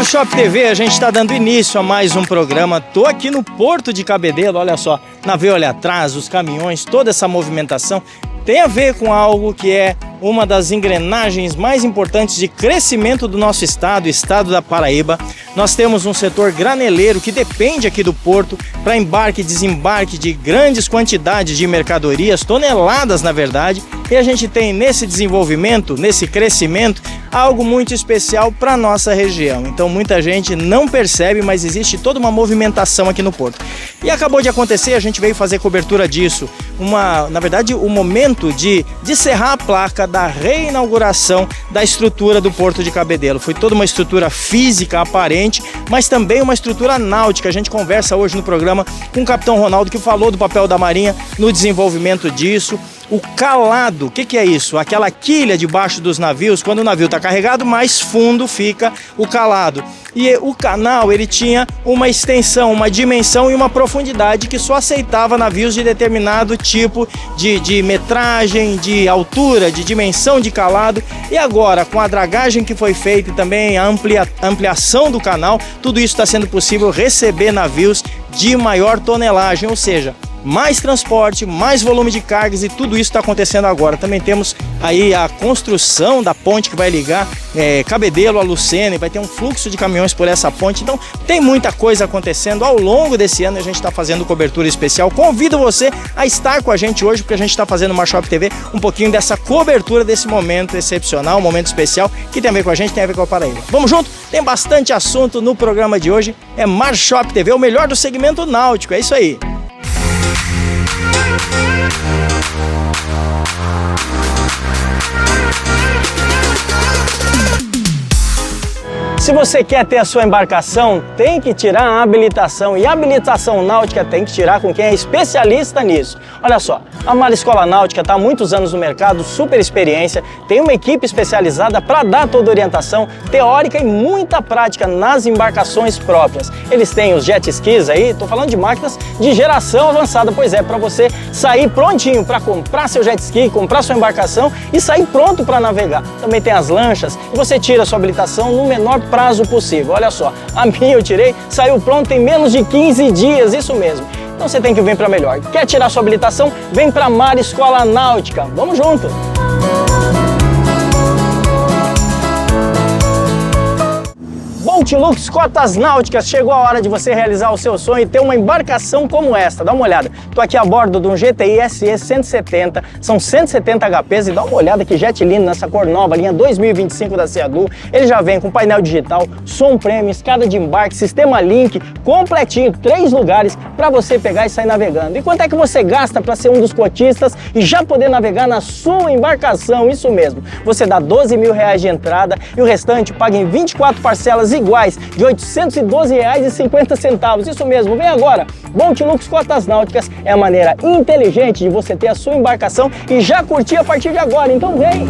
Marshop TV, a gente está dando início a mais um programa. Tô aqui no Porto de Cabedelo, olha só, navio ali atrás, os caminhões, toda essa movimentação tem a ver com algo que é uma das engrenagens mais importantes de crescimento do nosso estado, o estado da Paraíba. Nós temos um setor graneleiro que depende aqui do porto para embarque e desembarque de grandes quantidades de mercadorias, toneladas na verdade, e a gente tem nesse desenvolvimento, nesse crescimento, algo muito especial para a nossa região. Então muita gente não percebe, mas existe toda uma movimentação aqui no porto. E acabou de acontecer, a gente veio fazer cobertura disso, na verdade o momento de serrar a placa da reinauguração da estrutura do Porto de Cabedelo. Foi toda uma estrutura física aparente, mas também uma estrutura náutica. A gente conversa hoje no programa com o Capitão Ronaldo, que falou do papel da Marinha no desenvolvimento disso. O calado, o que é isso? Aquela quilha debaixo dos navios, quando o navio está carregado, mais fundo fica o calado. E o canal, ele tinha uma extensão, uma dimensão e uma profundidade que só aceitava navios de determinado tipo de metragem, de altura, de dimensão de calado. E agora, com a dragagem que foi feita e também a ampliação do canal, tudo isso está sendo possível receber navios de maior tonelagem, ou seja, mais transporte, mais volume de cargas, e tudo isso está acontecendo agora. Também temos aí a construção da ponte que vai ligar Cabedelo a Lucena, e vai ter um fluxo de caminhões por essa ponte. Então tem muita coisa acontecendo ao longo desse ano e a gente está fazendo cobertura especial. Convido você a estar com a gente hoje, porque a gente está fazendo no Marshop TV um pouquinho dessa cobertura desse momento excepcional, um momento especial que tem a ver com a gente, tem a ver com a Paraíba. Vamos junto? Tem bastante assunto no programa de hoje. É Marshop TV, o melhor do segmento náutico, é isso aí. Se você quer ter a sua embarcação, tem que tirar a habilitação, e a habilitação náutica tem que tirar com quem é especialista nisso. Olha só, a Mariscola Náutica está há muitos anos no mercado, super experiência, tem uma equipe especializada para dar toda a orientação teórica e muita prática nas embarcações próprias. Eles têm os jet skis aí, estou falando de máquinas de geração avançada, pois é, para você sair prontinho para comprar seu jet ski, comprar sua embarcação e sair pronto para navegar. Também tem as lanchas e você tira a sua habilitação no menor prazo possível. Olha só, a minha eu tirei, saiu pronto em menos de 15 dias, isso mesmo. Então você tem que vir para melhor. Quer tirar sua habilitação? Vem para Mariscola Náutica. Vamos junto! Boatlux Cotas Náuticas, chegou a hora de você realizar o seu sonho e ter uma embarcação como esta. Dá uma olhada, tô aqui a bordo de um GTI SE 170, são 170 HPs, e dá uma olhada que jet lindo nessa cor nova, linha 2025 da Seadu. Ele já vem com painel digital, som premium, escada de embarque, sistema Link, completinho, 3 lugares para você pegar e sair navegando. E quanto é que você gasta para ser um dos cotistas e já poder navegar na sua embarcação? Isso mesmo, você dá R$12 mil de entrada e o restante paga em 24 parcelas iguais de R$ 812,50. Isso mesmo, vem agora! Boatlux Cotas Náuticas é a maneira inteligente de você ter a sua embarcação e já curtir a partir de agora, então vem!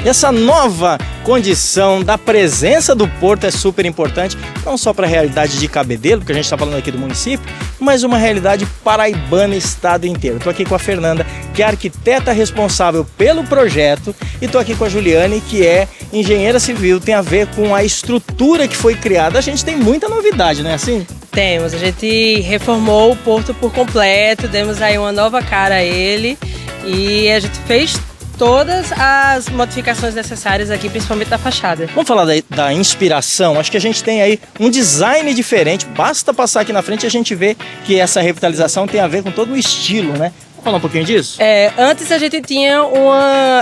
Essa nova condição da presença do porto é super importante, não só para a realidade de Cabedelo, porque a gente está falando aqui do município, mas uma realidade paraibana, estado inteiro. Estou aqui com a Fernanda, que é a arquiteta responsável pelo projeto, e estou aqui com a Juliane, que é engenheira civil, tem a ver com a estrutura que foi criada. A gente tem muita novidade, não é assim? Temos, a gente reformou o porto por completo, demos aí uma nova cara a ele e a gente fez todas as modificações necessárias aqui, principalmente da fachada. Vamos falar da inspiração. Acho que a gente tem aí um design diferente. Basta passar aqui na frente e a gente vê que essa revitalização tem a ver com todo o estilo, né? Vamos falar um pouquinho disso? Antes a gente tinha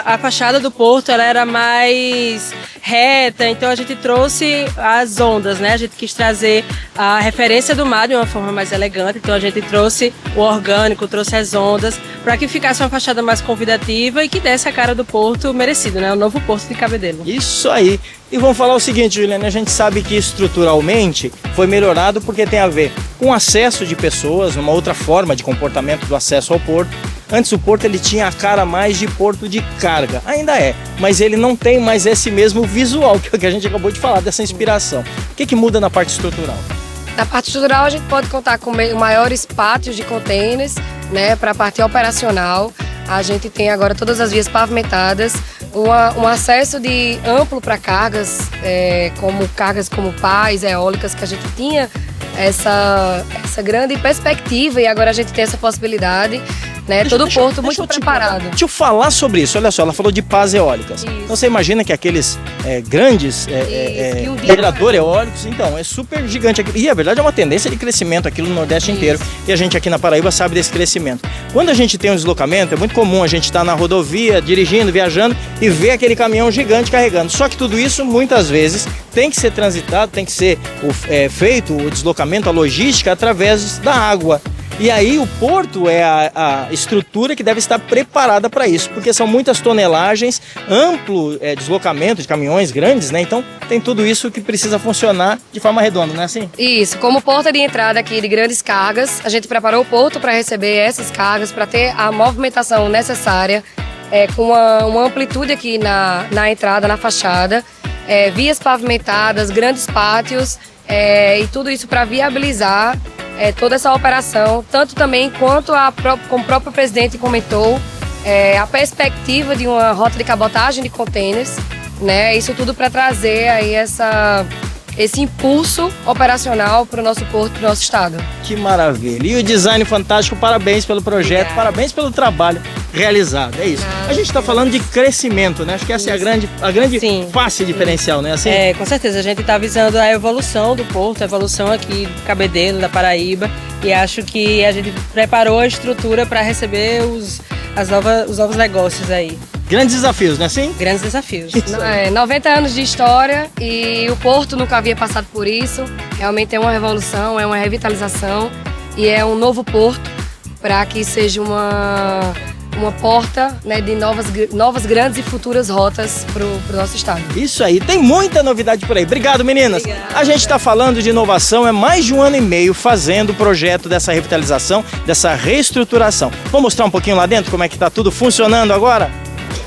a fachada do porto, ela era mais reta, então a gente trouxe as ondas, né? A gente quis trazer a referência do mar de uma forma mais elegante, então a gente trouxe o orgânico, trouxe as ondas, para que ficasse uma fachada mais convidativa e que desse a cara do porto merecido, né? O novo Porto de Cabedelo. Isso aí! E vamos falar o seguinte, Juliana, a gente sabe que estruturalmente foi melhorado porque tem a ver com acesso de pessoas, uma outra forma de comportamento do acesso ao porto. Antes o porto ele tinha a cara mais de porto de carga, ainda é, mas ele não tem mais esse mesmo visual que a gente acabou de falar, dessa inspiração. O que muda na parte estrutural? Na parte estrutural, a gente pode contar com maiores pátios de containers, né, para a parte operacional. A gente tem agora todas as vias pavimentadas, um acesso amplo para cargas, como pás, eólicas, que a gente tinha essa grande perspectiva e agora a gente tem essa possibilidade, né? Todo o porto muito preparado. Deixa eu falar sobre isso. Olha só, ela falou de pás eólicas. Isso. Então você imagina que aqueles grandes geradores eólicos, então, é super gigante aqui. E a verdade é uma tendência de crescimento aqui no Nordeste inteiro. E a gente aqui na Paraíba sabe desse crescimento. Quando a gente tem um deslocamento, é muito comum a gente estar na rodovia, dirigindo, viajando e ver aquele caminhão gigante carregando. Só que tudo isso, muitas vezes, tem que ser transitado, tem que ser feito o deslocamento, a logística, através da água. E aí o porto é a estrutura que deve estar preparada para isso, porque são muitas tonelagens, amplo deslocamento de caminhões grandes, né? Então tem tudo isso que precisa funcionar de forma redonda, não é assim? Isso, como porta de entrada aqui de grandes cargas, a gente preparou o porto para receber essas cargas, para ter a movimentação necessária, com uma amplitude aqui na entrada, na fachada, vias pavimentadas, grandes pátios, e tudo isso para viabilizar toda essa operação, tanto também quanto como o próprio presidente comentou, a perspectiva de uma rota de cabotagem de containers, né? Isso tudo para trazer aí esse impulso operacional para o nosso porto, para o nosso estado. Que maravilha! E o design fantástico, parabéns pelo projeto, Obrigada. Parabéns pelo trabalho realizado, é isso. A gente está falando de crescimento, né? Acho que essa é a grande face diferencial, né? Assim? Com certeza, a gente está visando a evolução do porto, a evolução aqui do Cabedelo, da Paraíba, e acho que a gente preparou a estrutura para receber os novos negócios aí. Grandes desafios, não é assim? Grandes desafios. 90 anos de história e o porto nunca havia passado por isso. Realmente é uma revolução, é uma revitalização e é um novo porto para que seja uma porta, né, de novas grandes e futuras rotas para o nosso estado. Isso aí, tem muita novidade por aí. Obrigado, meninas. Obrigada. A gente está falando de inovação, é mais de 1 ano e meio fazendo o projeto dessa revitalização, dessa reestruturação. Vou mostrar um pouquinho lá dentro como é que está tudo funcionando agora?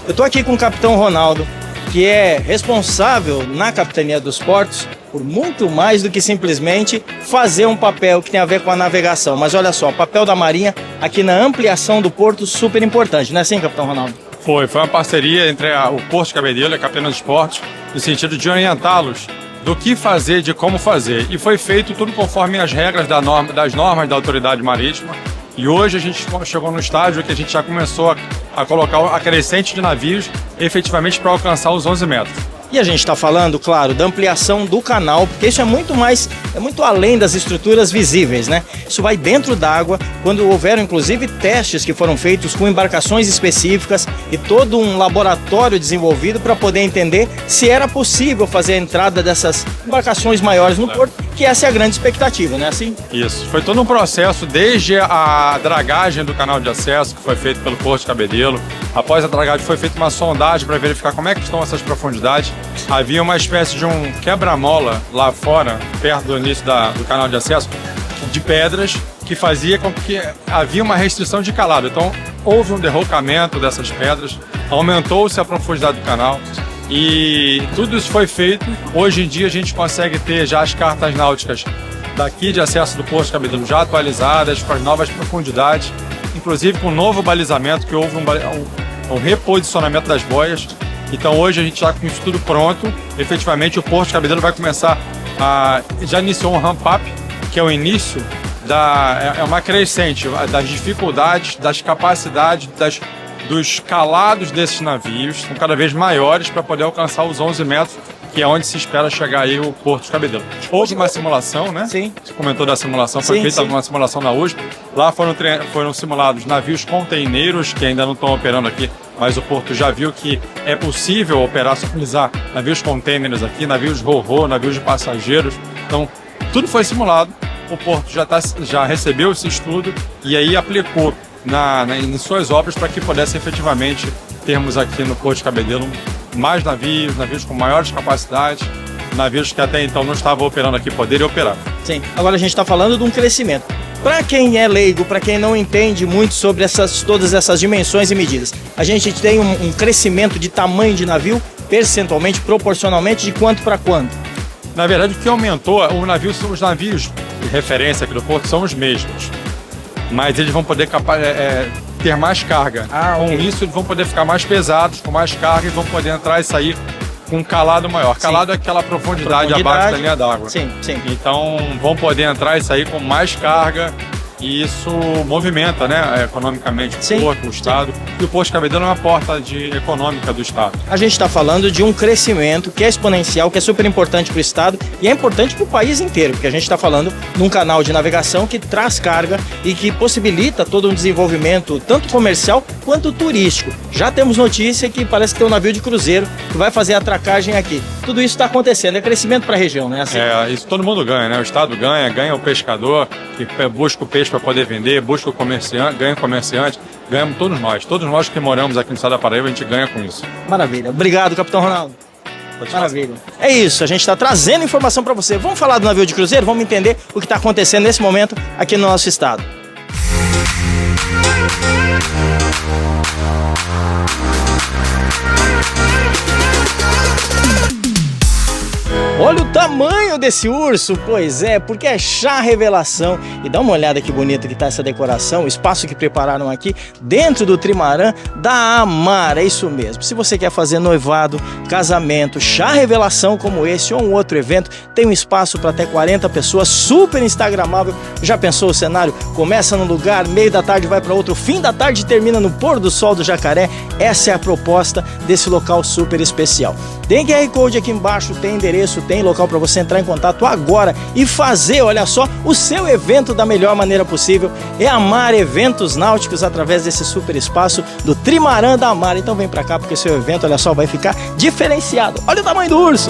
Eu estou aqui com o capitão Ronaldo, que é responsável na Capitania dos Portos por muito mais do que simplesmente fazer um papel que tem a ver com a navegação. Mas olha só, o papel da Marinha aqui na ampliação do porto super importante, não é assim, capitão Ronaldo? Foi uma parceria entre o Porto de Cabedelo e a Capitania dos Portos, no sentido de orientá-los do que fazer, de como fazer. E foi feito tudo conforme as regras das normas da autoridade marítima. E hoje a gente chegou no estágio que a gente já começou a colocar a crescente de navios efetivamente para alcançar os 11 metros. E a gente está falando, claro, da ampliação do canal, porque isso é muito além das estruturas visíveis, né? Isso vai dentro d'água, quando houveram inclusive testes que foram feitos com embarcações específicas e todo um laboratório desenvolvido para poder entender se era possível fazer a entrada dessas embarcações maiores no porto, que essa é a grande expectativa, né? Assim? Isso, foi todo um processo, desde a dragagem do canal de acesso, que foi feito pelo Porto de Cabedelo. Após a dragagem foi feita uma sondagem para verificar como é que estão essas profundidades. Havia uma espécie de um quebra-mola lá fora, perto do início do canal de acesso, de pedras, que fazia com que havia uma restrição de calado. Então, houve um derrocamento dessas pedras, aumentou-se a profundidade do canal e tudo isso foi feito. Hoje em dia a gente consegue ter já as cartas náuticas daqui de acesso do Porto de Cabedelo já atualizadas, com as novas profundidades, inclusive com um novo balizamento, que houve um reposicionamento das boias. Então hoje a gente está com isso tudo pronto. Efetivamente o Porto de Cabedelo vai começar já iniciou um ramp-up, que é o início é uma crescente das dificuldades, das capacidades, dos calados desses navios, são cada vez maiores para poder alcançar os 11 metros, que é onde se espera chegar aí o Porto de Cabedelo. Houve uma simulação, né? Sim. Você comentou da simulação, foi feita uma simulação na USP. Lá foram simulados navios containeiros, que ainda não estão operando aqui, mas o Porto já viu que é possível utilizar navios containers aqui, navios ro-ro, navios de passageiros. Então, tudo foi simulado. O Porto já recebeu esse estudo e aí aplicou em suas obras para que pudesse efetivamente termos aqui no Porto de Cabedelo mais navios com maiores capacidades, navios que até então não estavam operando aqui poderem operar. Sim, agora a gente está falando de um crescimento. Para quem é leigo, para quem não entende muito sobre todas essas dimensões e medidas, a gente tem um crescimento de tamanho de navio, percentualmente, proporcionalmente, de quanto para quanto? Na verdade, o que aumentou os navios de referência aqui do porto são os mesmos, mas eles vão poder ter mais carga. Com isso, eles vão poder ficar mais pesados, com mais carga, e vão poder entrar e sair com um calado maior. Calado é aquela profundidade abaixo da linha d'água. Sim, sim. Então, vão poder entrar e sair com mais carga, e isso movimenta, né, economicamente o porto, o estado. E o Porto de Cabedelo é uma porta econômica do estado. A gente está falando de um crescimento que é exponencial, que é super importante para o estado e é importante para o país inteiro, porque a gente está falando num canal de navegação que traz carga e que possibilita todo um desenvolvimento, tanto comercial quanto turístico. Já temos notícia que parece que tem um navio de cruzeiro que vai fazer atracagem aqui. Tudo isso está acontecendo, é crescimento para a região, né? Assim. Isso todo mundo ganha, né? O estado ganha o pescador, que busca o peixe para poder vender, busca o comerciante, ganha o comerciante, ganhamos todos nós que moramos aqui no estado da Paraíba, a gente ganha com isso. Maravilha. Obrigado, Capitão Ronaldo. Maravilha. É isso, a gente está trazendo informação para você. Vamos falar do navio de cruzeiro, vamos entender o que está acontecendo nesse momento aqui no nosso estado. Olha o tamanho desse urso, pois é, porque é chá revelação. E dá uma olhada que bonita que tá essa decoração, o espaço que prepararam aqui dentro do trimarã da Amar, é isso mesmo. Se você quer fazer noivado, casamento, chá revelação como esse ou um outro evento, tem um espaço para até 40 pessoas, super instagramável. Já pensou o cenário? Começa num lugar, meio da tarde vai para outro, fim da tarde termina no pôr do sol do Jacaré. Essa é a proposta desse local super especial. Tem QR Code aqui embaixo, tem endereço, tem local para você entrar em contato agora e fazer, olha só, o seu evento da melhor maneira possível. É Amar Eventos Náuticos através desse super espaço do Trimarã da Amar. Então vem para cá porque seu evento, olha só, vai ficar diferenciado. Olha o tamanho do urso!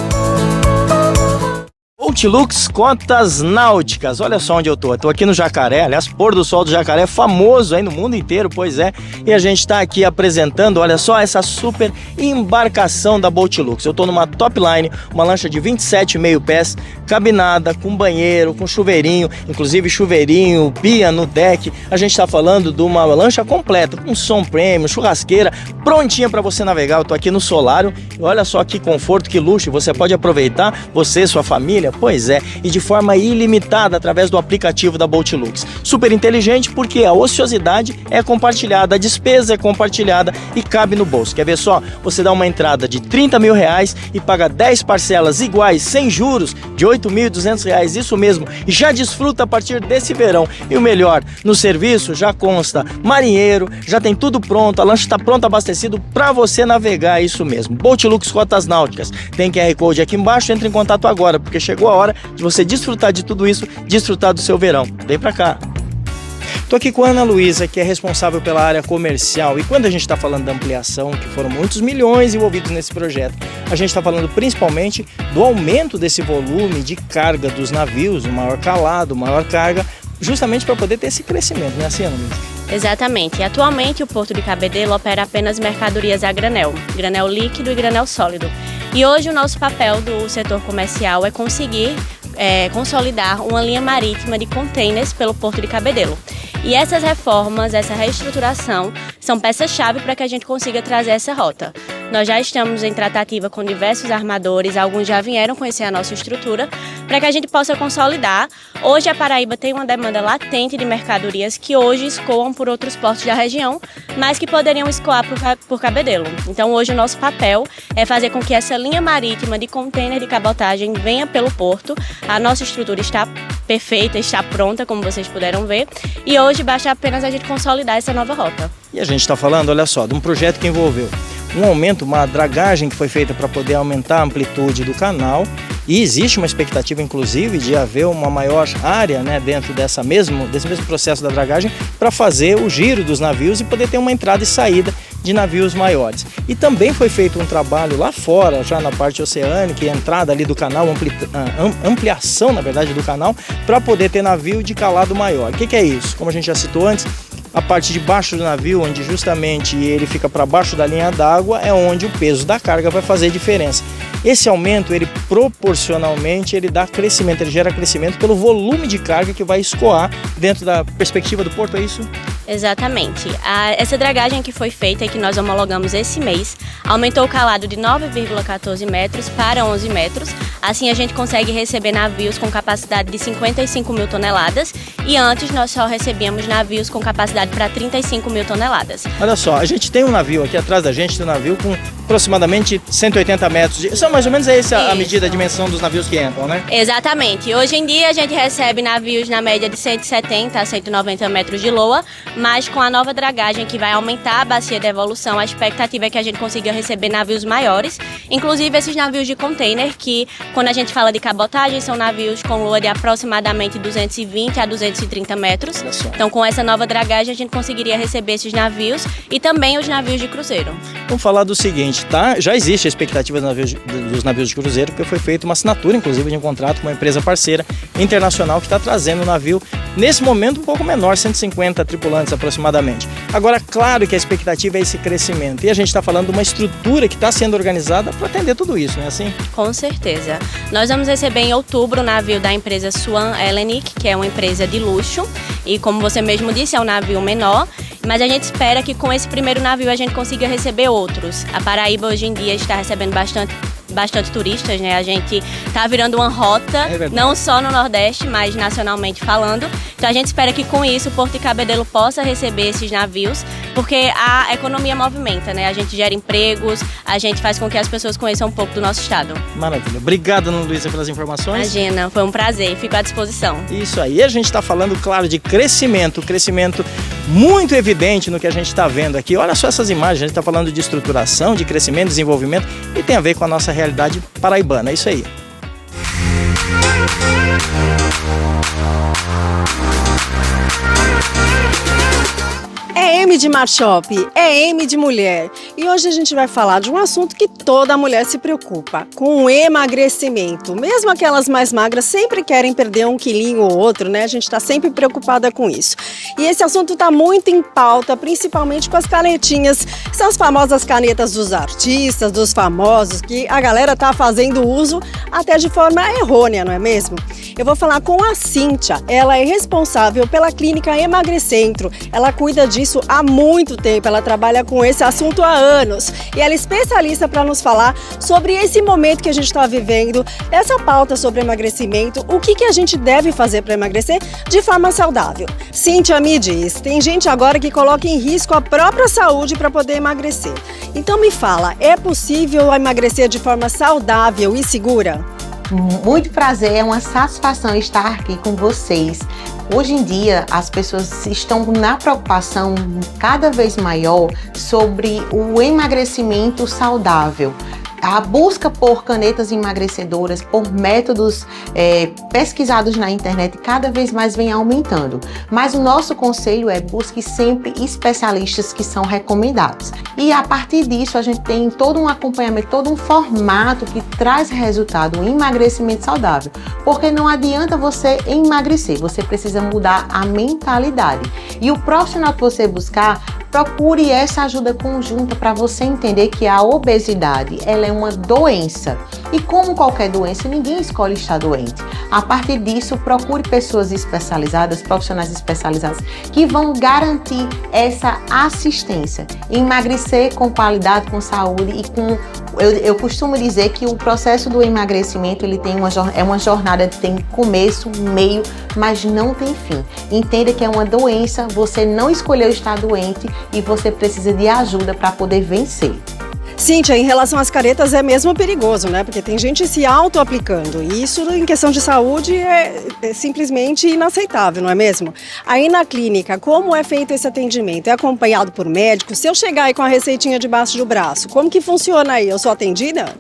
Boatlux Cotas Náuticas, olha só onde eu tô aqui no Jacaré, aliás, pôr do sol do Jacaré, famoso aí no mundo inteiro, pois é, e a gente está aqui apresentando, olha só, essa super embarcação da Boatlux. Eu tô numa top line, uma lancha de 27,5 pés, cabinada, com banheiro, com chuveirinho, inclusive chuveirinho, pia no deck. A gente está falando de uma lancha completa, com som premium, churrasqueira, prontinha para você navegar. Eu tô aqui no Solário, e olha só que conforto, que luxo, você pode aproveitar, você e sua família. Pois é, e de forma ilimitada através do aplicativo da Boatlux. Super inteligente porque a ociosidade é compartilhada, a despesa é compartilhada e cabe no bolso. Quer ver só? Você dá uma entrada de R$30 mil e paga 10 parcelas iguais, sem juros, de R$8.200, isso mesmo, e já desfruta a partir desse verão. E o melhor, no serviço já consta marinheiro, já tem tudo pronto, a lancha está pronta, abastecido para você navegar, isso mesmo. Boatlux Cotas Náuticas. Tem QR Code aqui embaixo, entre em contato agora, porque chegou a hora de você desfrutar de tudo isso, desfrutar do seu verão. Vem pra cá. Tô aqui com a Ana Luísa, que é responsável pela área comercial, e quando a gente está falando da ampliação, que foram muitos milhões envolvidos nesse projeto, a gente está falando principalmente do aumento desse volume de carga dos navios, o maior calado, maior carga, justamente para poder ter esse crescimento, né, assim, Ana Luísa? Exatamente. Atualmente o Porto de Cabedelo opera apenas mercadorias a granel líquido e granel sólido. E hoje o nosso papel do setor comercial é conseguir consolidar uma linha marítima de containers pelo Porto de Cabedelo. E essas reformas, essa reestruturação, são peças-chave para que a gente consiga trazer essa rota. Nós já estamos em tratativa com diversos armadores, alguns já vieram conhecer a nossa estrutura, para que a gente possa consolidar. Hoje a Paraíba tem uma demanda latente de mercadorias que hoje escoam por outros portos da região, mas que poderiam escoar por Cabedelo. Então hoje o nosso papel é fazer com que essa linha marítima de container de cabotagem venha pelo porto. A nossa estrutura está perfeita, está pronta, como vocês puderam ver, e hoje basta apenas a gente consolidar essa nova rota. E a gente está falando, olha só, de um projeto que envolveu um aumento, uma dragagem que foi feita para poder aumentar a amplitude do canal, e existe uma expectativa, inclusive, de haver uma maior área, né, dentro desse mesmo processo da dragagem para fazer o giro dos navios e poder ter uma entrada e saída de navios maiores. E também foi feito um trabalho lá fora, já na parte oceânica, e entrada ali do canal, ampliação, na verdade, do canal, para poder ter navio de calado maior. O que é isso? Como a gente já citou antes, a parte de baixo do navio, onde justamente ele fica para baixo da linha d'água, é onde o peso da carga vai fazer diferença. Esse aumento, ele proporcionalmente, ele dá crescimento, ele gera crescimento pelo volume de carga que vai escoar dentro da perspectiva do porto, é isso? Exatamente. Essa dragagem que foi feita e que nós homologamos esse mês aumentou o calado de 9,14 metros para 11 metros. Assim a gente consegue receber navios com capacidade de 55 mil toneladas e antes nós só recebíamos navios com capacidade para 35 mil toneladas. Olha só, a gente tem um navio aqui atrás da gente, tem um navio com aproximadamente 180 metros. São mais ou menos essa a medida, a dimensão dos navios que entram, né? Exatamente. Hoje em dia a gente recebe navios na média de 170 a 190 metros de loa, mas com a nova dragagem que vai aumentar a bacia de evolução, a expectativa é que a gente consiga receber navios maiores, inclusive esses navios de container, que quando a gente fala de cabotagem, são navios com loa de aproximadamente 220 a 230 metros. Então com essa nova dragagem a gente conseguiria receber esses navios e também os navios de cruzeiro. Vamos falar do seguinte, tá? Já existe a expectativa dos navios de cruzeiro, porque foi feita uma assinatura, inclusive, de um contrato com uma empresa parceira internacional que está trazendo o navio, nesse momento, um pouco menor, 150 tripulantes aproximadamente. Agora, claro que a expectativa é esse crescimento. E a gente está falando de uma estrutura que está sendo organizada para atender tudo isso, não é assim? Com certeza. Nós vamos receber em outubro o navio da empresa Swan Hellenic, que é uma empresa de luxo. E como você mesmo disse, é um navio menor. Mas a gente espera que com esse primeiro navio a gente consiga receber outros. A Paraíba hoje em dia está recebendo bastante turistas, né? A gente tá virando uma rota, não só no Nordeste, mas nacionalmente falando. Então a gente espera que com isso o Porto de Cabedelo possa receber esses navios, porque a economia movimenta, né? A gente gera empregos, a gente faz com que as pessoas conheçam um pouco do nosso estado. Maravilha. Obrigado, Ana Luísa, pelas informações. Imagina, foi um prazer, fico à disposição. Isso aí. A gente está falando, claro, de crescimento muito evidente no que a gente está vendo aqui. Olha só essas imagens, a gente está falando de estruturação, de crescimento, desenvolvimento e tem a ver com a nossa realidade paraibana. É isso aí. É M de Marshop, é M de mulher. E hoje a gente vai falar de um assunto que toda mulher se preocupa, com o emagrecimento. Mesmo aquelas mais magras sempre querem perder um quilinho ou outro, né? A gente está sempre preocupada com isso. E esse assunto está muito em pauta, principalmente com as canetinhas. São as famosas canetas dos artistas, dos famosos, que a galera tá fazendo uso até de forma errônea, não é mesmo? Eu vou falar com a Cíntia. Ela é responsável pela clínica Emagrecentro. Ela cuida disso há muito tempo, ela trabalha com esse assunto há anos e ela é especialista para nos falar sobre esse momento que a gente está vivendo, essa pauta sobre emagrecimento, o que a gente deve fazer para emagrecer de forma saudável. Cíntia, me diz, tem gente agora que coloca em risco a própria saúde para poder emagrecer. Então me fala, é possível emagrecer de forma saudável e segura? Muito prazer, é uma satisfação estar aqui com vocês. Hoje em dia, as pessoas estão na preocupação cada vez maior sobre o emagrecimento saudável. A busca por canetas emagrecedoras, por métodos pesquisados na internet, cada vez mais vem aumentando. Mas o nosso conselho é busque sempre especialistas que são recomendados. E a partir disso, a gente tem todo um acompanhamento, todo um formato que traz resultado, um emagrecimento saudável. Porque não adianta você emagrecer, você precisa mudar a mentalidade. E o profissional que você buscar, procure essa ajuda conjunta para você entender que a obesidade ela é uma doença. E como qualquer doença, ninguém escolhe estar doente. A partir disso, procure pessoas especializadas, profissionais especializados, que vão garantir essa assistência. Emagrecer com qualidade, com saúde e com... Eu costumo dizer que o processo do emagrecimento ele tem uma jornada que tem começo, meio, mas não tem fim. Entenda que é uma doença, você não escolheu estar doente e você precisa de ajuda para poder vencer. Cíntia, em relação às caretas é mesmo perigoso, né? Porque tem gente se auto-aplicando e isso em questão de saúde é simplesmente inaceitável, não é mesmo? Aí na clínica, como é feito esse atendimento? É acompanhado por médico? Se eu chegar aí com a receitinha debaixo do braço, como que funciona aí? Eu sou atendida?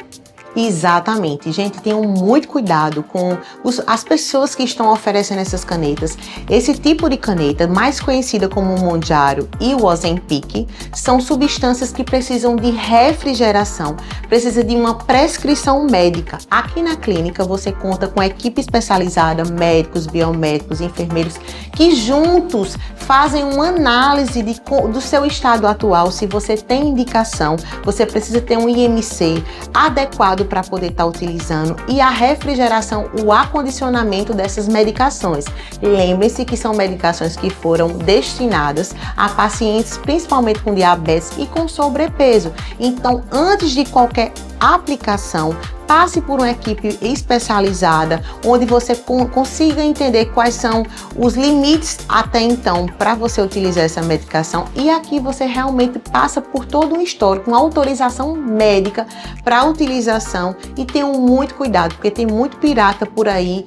Exatamente. Gente, tenham muito cuidado com as pessoas que estão oferecendo essas canetas. Esse tipo de caneta, mais conhecida como o Mounjaro e o Ozempic, são substâncias que precisam de refrigeração, precisa de uma prescrição médica. Aqui na clínica você conta com equipe especializada, médicos, biomédicos, enfermeiros, que juntos fazem uma análise do seu estado atual. Se você tem indicação, você precisa ter um IMC adequado para poder estar utilizando, e a refrigeração, o acondicionamento dessas medicações. Lembre-se que são medicações que foram destinadas a pacientes principalmente com diabetes e com sobrepeso. Então, antes de qualquer aplicação, passe por uma equipe especializada, onde você consiga entender quais são os limites até então para você utilizar essa medicação, e aqui você realmente passa por todo um histórico, uma autorização médica para utilização. E tenham muito cuidado, porque tem muito pirata por aí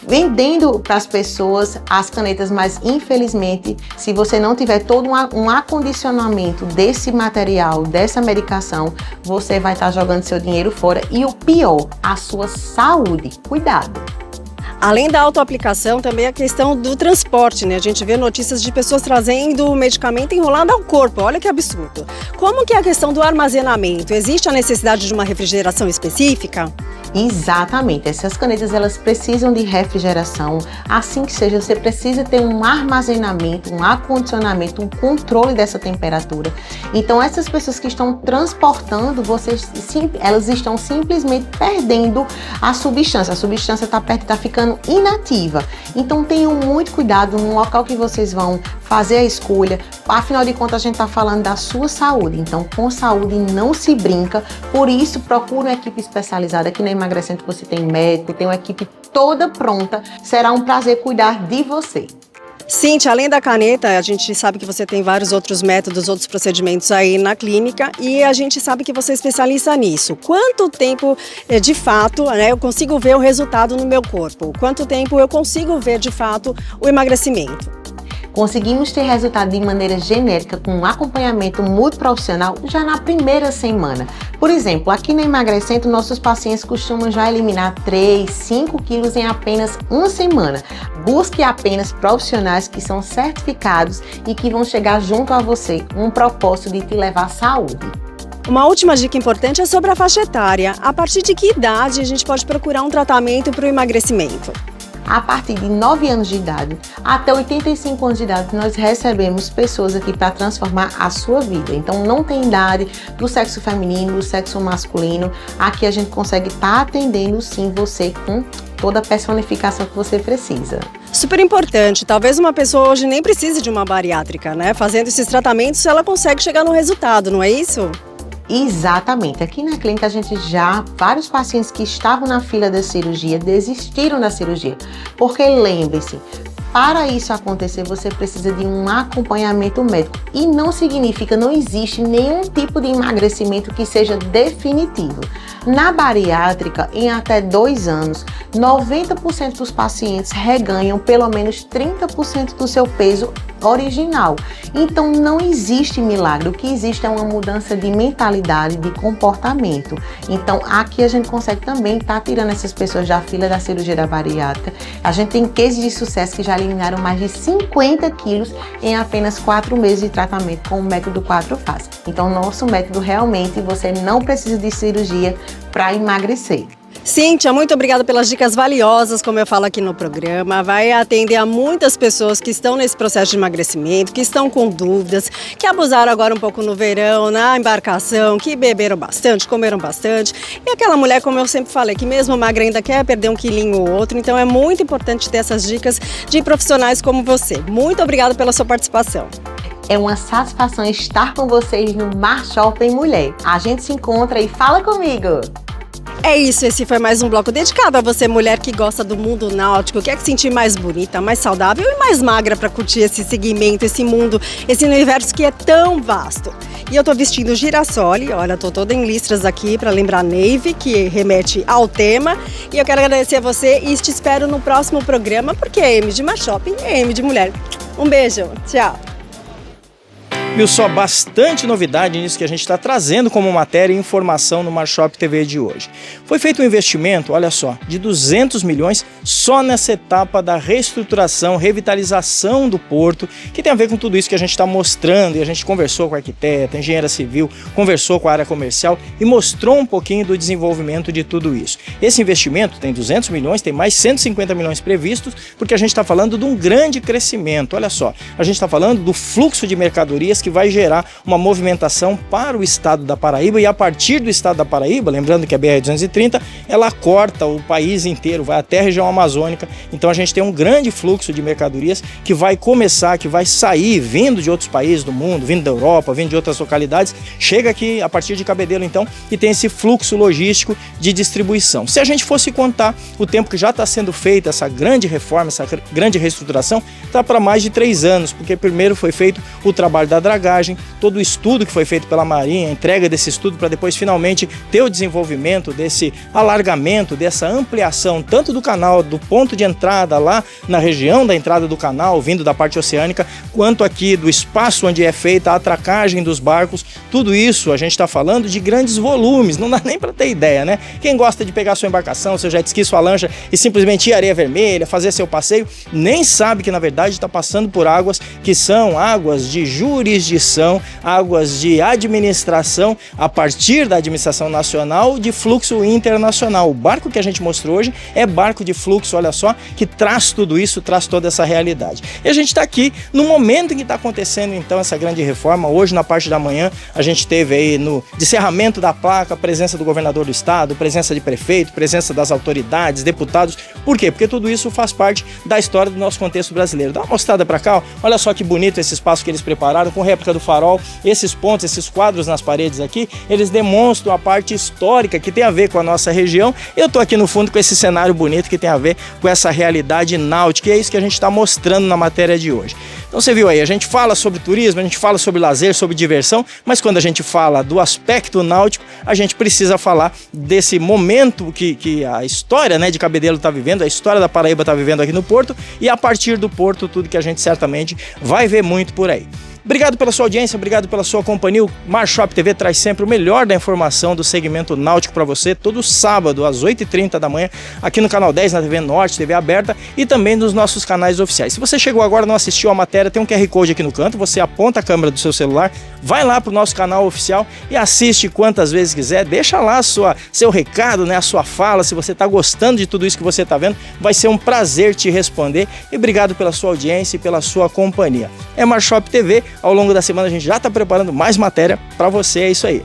vendendo para as pessoas as canetas, mas infelizmente, se você não tiver todo um acondicionamento desse material, dessa medicação, você vai estar jogando seu dinheiro fora, e o pior, a sua saúde. Cuidado! Além da autoaplicação, também a questão do transporte, né? A gente vê notícias de pessoas trazendo o medicamento enrolado ao corpo, olha que absurdo. Como que é a questão do armazenamento? Existe a necessidade de uma refrigeração específica? Exatamente, essas canetas elas precisam de refrigeração. Assim que seja, você precisa ter um armazenamento, um acondicionamento, um controle dessa temperatura. Então essas pessoas que estão transportando, elas estão simplesmente perdendo a substância está ficando inativa. Então tenham muito cuidado no local que vocês vão fazer a escolha. Afinal de contas, a gente está falando da sua saúde, então com saúde não se brinca. Por isso, procure uma equipe especializada. Aqui na Emagrecendo você tem médico, tem uma equipe toda pronta. Será um prazer cuidar de você. Cíntia, além da caneta, a gente sabe que você tem vários outros métodos, outros procedimentos aí na clínica, e a gente sabe que você é especialista nisso. Quanto tempo, de fato, né, eu consigo ver o resultado no meu corpo? Quanto tempo eu consigo ver, de fato, o emagrecimento? Conseguimos ter resultado de maneira genérica com um acompanhamento multiprofissional já na primeira semana. Por exemplo, aqui na Emagrecendo, nossos pacientes costumam já eliminar 3, 5 quilos em apenas uma semana. Busque apenas profissionais que são certificados e que vão chegar junto a você com um propósito de te levar à saúde. Uma última dica importante é sobre a faixa etária. A partir de que idade a gente pode procurar um tratamento para o emagrecimento? A partir de 9 anos de idade até 85 anos de idade, nós recebemos pessoas aqui para transformar a sua vida. Então não tem idade do sexo feminino, do sexo masculino. Aqui a gente consegue estar atendendo sim você com toda a personificação que você precisa. Super importante, talvez uma pessoa hoje nem precise de uma bariátrica, né? Fazendo esses tratamentos ela consegue chegar no resultado, não é isso? Exatamente. Aqui na clínica vários pacientes que estavam na fila da cirurgia desistiram da cirurgia. Porque lembre-se, para isso acontecer você precisa de um acompanhamento médico. E não existe nenhum tipo de emagrecimento que seja definitivo. Na bariátrica, em até 2 anos, 90% dos pacientes reganham pelo menos 30% do seu peso original. Então não existe milagre, o que existe é uma mudança de mentalidade, de comportamento. Então aqui a gente consegue também estar tirando essas pessoas da fila da cirurgia da bariátrica. A gente tem cases de sucesso que já eliminaram mais de 50 quilos em apenas 4 meses de tratamento com o método 4 fases. Então nosso método realmente você não precisa de cirurgia para emagrecer. Cíntia, muito obrigada pelas dicas valiosas, como eu falo aqui no programa. Vai atender a muitas pessoas que estão nesse processo de emagrecimento, que estão com dúvidas, que abusaram agora um pouco no verão, na embarcação, que beberam bastante, comeram bastante. E aquela mulher, como eu sempre falei, que mesmo magra ainda quer perder um quilinho ou outro. Então é muito importante ter essas dicas de profissionais como você. Muito obrigada pela sua participação. É uma satisfação estar com vocês no Mar Shopping Mulher. A gente se encontra e fala comigo! É isso, esse foi mais um bloco dedicado a você, mulher que gosta do mundo náutico, quer se sentir mais bonita, mais saudável e mais magra para curtir esse segmento, esse mundo, esse universo que é tão vasto. E eu tô vestindo girassole, olha, tô toda em listras aqui para lembrar Navy, que remete ao tema. E eu quero agradecer a você e te espero no próximo programa, porque é M de Mar Shopping, é M de mulher. Um beijo, tchau! Viu só, bastante novidade nisso que a gente está trazendo como matéria e informação no Mar Shopping TV de hoje. Foi feito um investimento, olha só, de 200 milhões só nessa etapa da reestruturação, revitalização do porto, que tem a ver com tudo isso que a gente está mostrando, e a gente conversou com a arquiteta, engenheira civil, conversou com a área comercial e mostrou um pouquinho do desenvolvimento de tudo isso. Esse investimento tem 200 milhões, tem mais 150 milhões previstos, porque a gente está falando de um grande crescimento. Olha só, a gente está falando do fluxo de mercadorias mercadorias que vai gerar uma movimentação para o estado da Paraíba, e a partir do estado da Paraíba, lembrando que a BR-230, ela corta o país inteiro, vai até a região amazônica, então a gente tem um grande fluxo de mercadorias que vai começar, que vai sair, vindo de outros países do mundo, vindo da Europa, vindo de outras localidades, chega aqui a partir de Cabedelo então, e tem esse fluxo logístico de distribuição. Se a gente fosse contar o tempo que já está sendo feita essa grande reforma, essa grande reestruturação, está para mais de 3 anos, porque primeiro foi feito o trabalho da dragagem, todo o estudo que foi feito pela Marinha, a entrega desse estudo para depois finalmente ter o desenvolvimento desse alargamento, dessa ampliação, tanto do canal, do ponto de entrada lá na região da entrada do canal, vindo da parte oceânica, quanto aqui do espaço onde é feita a atracagem dos barcos. Tudo isso a gente está falando de grandes volumes, não dá nem para ter ideia, né? Quem gosta de pegar sua embarcação, seu jet ski, sua lancha e simplesmente ir à areia vermelha, fazer seu passeio, nem sabe que na verdade está passando por águas que são águas de jurisdição, águas de administração a partir da administração nacional, de fluxo internacional. O barco que a gente mostrou hoje é barco de fluxo, olha só, que traz tudo isso, traz toda essa realidade. E a gente está aqui no momento em que está acontecendo então essa grande reforma. Hoje na parte da manhã a gente teve aí no descerramento da placa a presença do governador do estado, presença de prefeito, presença das autoridades, deputados. Por quê? Porque tudo isso faz parte da história do nosso contexto brasileiro. Dá uma mostrada para cá, ó. Olha só que bonito esse espaço que eles prepararam com réplica do farol, esses pontos, esses quadros nas paredes aqui, eles demonstram a parte histórica que tem a ver com a nossa região. Eu tô aqui no fundo com esse cenário bonito que tem a ver com essa realidade náutica, e é isso que a gente está mostrando na matéria de hoje. Então você viu aí, a gente fala sobre turismo, a gente fala sobre lazer, sobre diversão, mas quando a gente fala do aspecto náutico, a gente precisa falar desse momento que a história, né, de Cabedelo está vivendo, a história da Paraíba está vivendo aqui no Porto, e a partir do Porto, tudo que a gente certamente vai ver muito por aí. Obrigado pela sua audiência, obrigado pela sua companhia. O Mar Shop TV traz sempre o melhor da informação do segmento náutico para você, todo sábado às 8h30 da manhã, aqui no Canal 10, na TV Norte, TV aberta, e também nos nossos canais oficiais. Se você chegou agora e não assistiu a matéria, tem um QR Code aqui no canto, você aponta a câmera do seu celular, vai lá para o nosso canal oficial e assiste quantas vezes quiser, deixa lá seu recado, né, a sua fala, se você está gostando de tudo isso que você está vendo, vai ser um prazer te responder, e obrigado pela sua audiência e pela sua companhia. É Mar Shop TV. Ao longo da semana a gente já está preparando mais matéria para você, é isso aí.